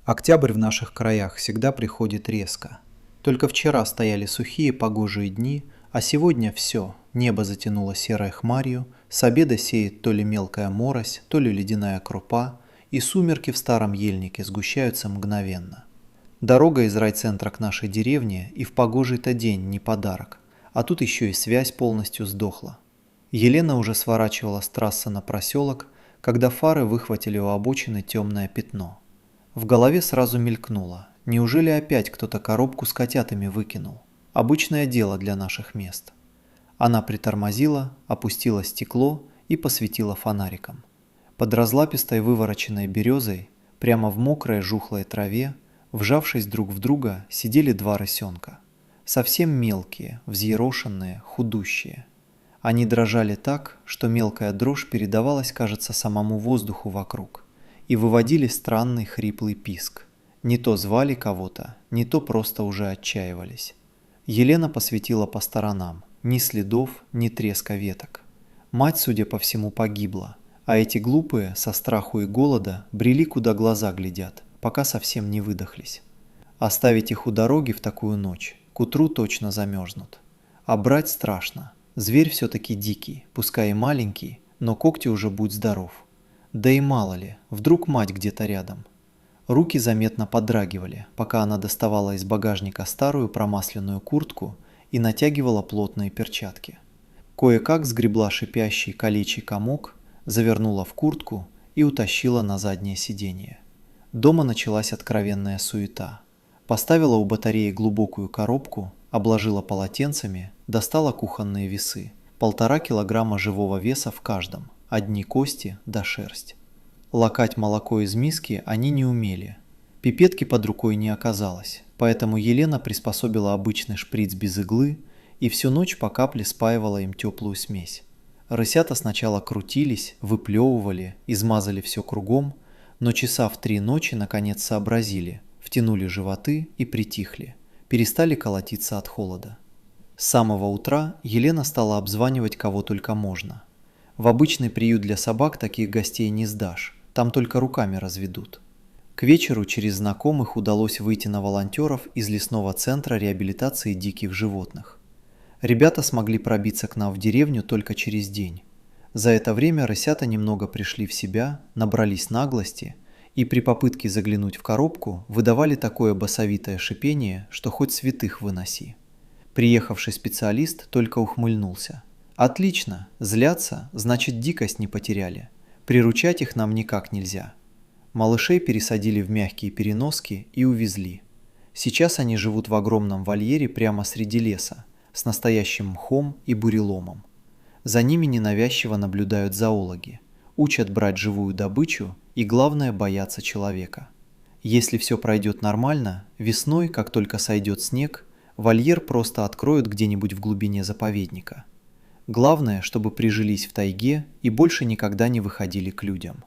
Октябрь в наших краях всегда приходит резко. Только вчера стояли сухие погожие дни, а сегодня все, небо затянуло серой хмарью, с обеда сеет то ли мелкая морось, то ли ледяная крупа, и сумерки в старом ельнике сгущаются мгновенно. Дорога из райцентра к нашей деревне и в погожий-то день не подарок, а тут еще и связь полностью сдохла. Елена уже сворачивала с трассы на проселок, когда фары выхватили у обочины темное пятно. В голове сразу мелькнуло. Неужели опять кто-то коробку с котятами выкинул? Обычное дело для наших мест. Она притормозила, опустила стекло и посветила фонариком. Под разлапистой вывороченной березой, прямо в мокрой жухлой траве, вжавшись друг в друга, сидели два рысенка. Совсем мелкие, взъерошенные, худущие. Они дрожали так, что мелкая дрожь передавалась, кажется, самому воздуху вокруг, и выводили странный хриплый писк. Не то звали кого-то, не то просто уже отчаивались. Елена посветила по сторонам. Ни следов, ни треска веток. Мать, судя по всему, погибла, а эти глупые, со страху и голода, брели, куда глаза глядят, пока совсем не выдохлись. Оставить их у дороги в такую ночь, к утру точно замерзнут. А брать страшно. Зверь все-таки дикий, пускай и маленький, но когти уже будь здоров. Да и мало ли, вдруг мать где-то рядом. Руки заметно подрагивали, пока она доставала из багажника старую промасленную куртку и натягивала плотные перчатки. Кое-как сгребла шипящий колючий комок, завернула в куртку и утащила на заднее сиденье. Дома началась откровенная суета. Поставила у батареи глубокую коробку, обложила полотенцами, достала кухонные весы. 1,5 килограмма живого веса в каждом, одни кости да шерсть. Лакать молоко из миски они не умели. Пипетки под рукой не оказалось, поэтому Елена приспособила обычный шприц без иглы и всю ночь по капле спаивала им теплую смесь. Рысята сначала крутились, выплевывали, измазали все кругом, но часа в 3 ночи наконец сообразили, втянули животы и притихли, перестали колотиться от холода. С самого утра Елена стала обзванивать кого только можно. В обычный приют для собак таких гостей не сдашь, там только руками разведут. К вечеру через знакомых удалось выйти на волонтеров из лесного центра реабилитации диких животных. Ребята смогли пробиться к нам в деревню только через день. За это время рысята немного пришли в себя, набрались наглости и при попытке заглянуть в коробку выдавали такое басовитое шипение, что хоть святых выноси. Приехавший специалист только ухмыльнулся. «Отлично, злятся, значит дикость не потеряли. Приручать их нам никак нельзя». Малышей пересадили в мягкие переноски и увезли. Сейчас они живут в огромном вольере прямо среди леса, с настоящим мхом и буреломом. За ними ненавязчиво наблюдают зоологи, учат брать живую добычу и, главное, бояться человека. Если все пройдет нормально, весной, как только сойдет снег, вольер просто откроют где-нибудь в глубине заповедника. Главное, чтобы прижились в тайге и больше никогда не выходили к людям.